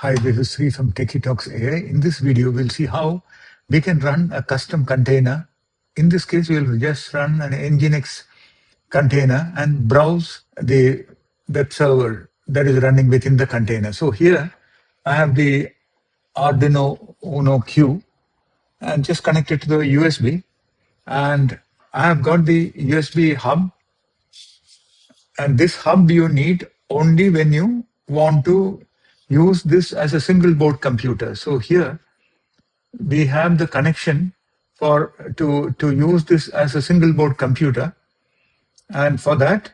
Hi, this is Sri from TechieTalksAI. In this video, we'll see how we can run a custom container. In this case, we'll just run an Nginx container and browse the web server that is running within the container. So here, I have the Arduino UNO Q and just connect it to the USB. And I have got the USB hub. And this hub you need only when you want to use this as a single board computer. So here we have the connection for to use this as a single board computer. And for that,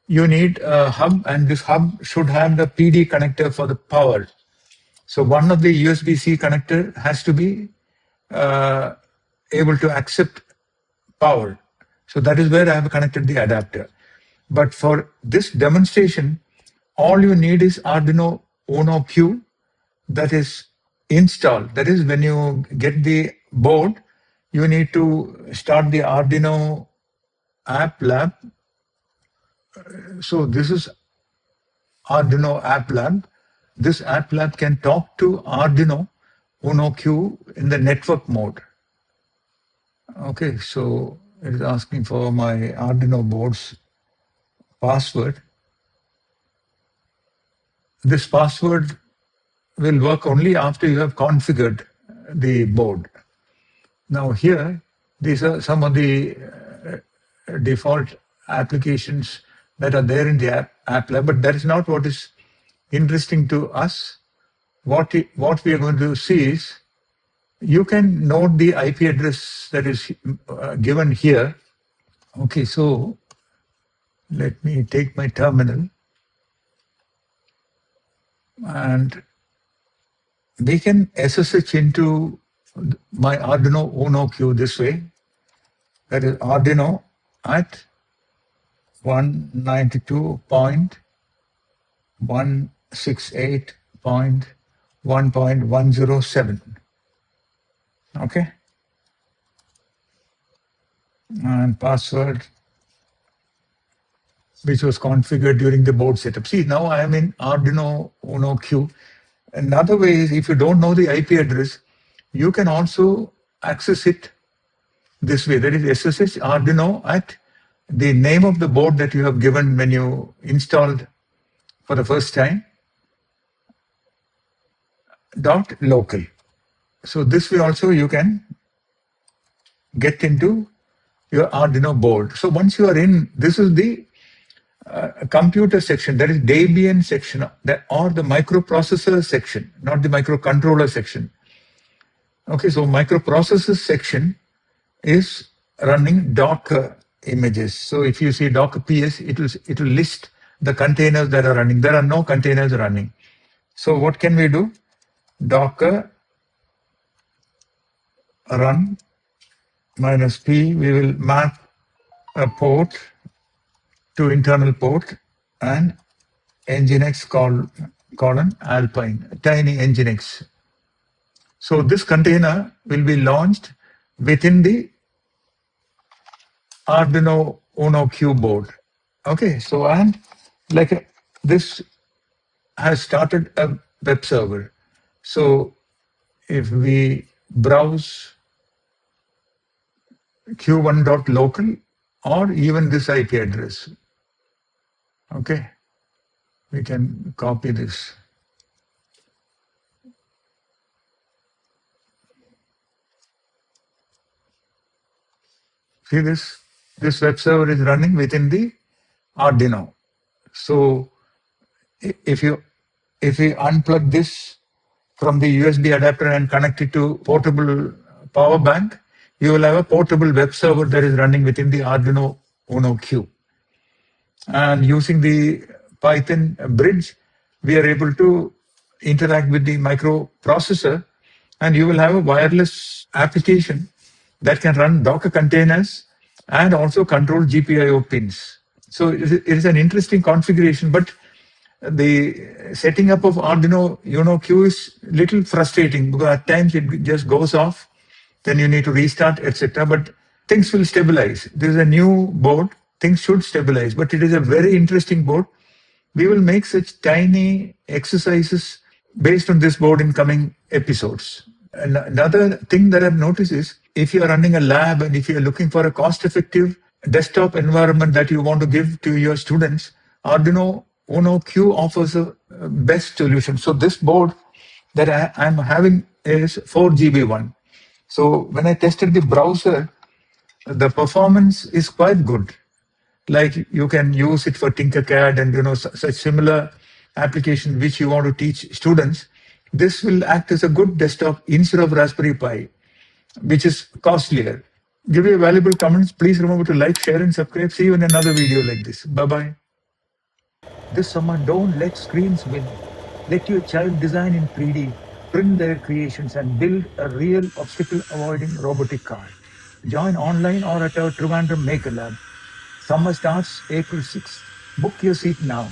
you need a hub, and this hub should have the PD connector for the power. So one of the USB-C connector has to be able to accept power. So that is where I have connected the adapter. But for this demonstration, all you need is Arduino UNO Q that is installed. That is, when you get the board, you need to start the Arduino app lab. So this is Arduino app lab. This app lab can talk to Arduino UNO Q in the network mode. Okay, so it is asking for my Arduino board's password. This password will work only after you have configured the board. Now here, these are some of the default applications that are there in the app lab, but that is not what is interesting to us. What we are going to see is, you can note the IP address that is given here. Okay, so let me take my terminal, and we can SSH into my Arduino UNO Q this way. That is Arduino at 192.168.1.107. Okay. And password, which was configured during the board setup. See, now I am in Arduino UNO Q. Another way is, if you don't know the IP address, you can also access it this way. That is SSH Arduino at the name of the board that you have given when you installed for the first time, .local. So this way also you can get into your Arduino board. So once you are in, this is the computer section, that is Debian section, or the microprocessor section, not the microcontroller section. Okay, so microprocessor section is running Docker images. So if you see Docker PS, it will list the containers that are running. There are no containers running. So what can we do? Docker run -p, we will map a port to internal port, and Nginx colon Alpine, tiny Nginx. So this container will be launched within the Arduino UNO Q board. Okay, so and like this has started a web server. So if we browse q1.local or even this IP address, okay, we can copy this. See this web server is running within the Arduino. So if we unplug this from the USB adapter and connect it to portable power bank, you will have a portable web server that is running within the Arduino UNO Q. And using the Python bridge, we are able to interact with the microprocessor, and you will have a wireless application that can run Docker containers and also control GPIO pins. So it is an interesting configuration, but the setting up of Arduino UNO Q is little frustrating, because at times it just goes off, then you need to restart, etc. But things will stabilize. This is a new board, things should stabilize, but it is a very interesting board. We will make such tiny exercises based on this board in coming episodes. And another thing that I've noticed is if you're running a lab and if you're looking for a cost-effective desktop environment that you want to give to your students, Arduino UNO Q offers a best solution. So this board that I'm having is 4GB one. So when I tested the browser, the performance is quite good. Like you can use it for Tinkercad and such similar application which you want to teach students. This will act as a good desktop instead of Raspberry Pi, which is costlier. Give your valuable comments. Please remember to like, share, and subscribe. See you in another video like this. Bye-bye. This summer, don't let screens win. Let your child design in 3D, print their creations, and build a real obstacle-avoiding robotic car. Join online or at our Trivandrum Maker Lab. Summer starts April 6th. Book your seat now.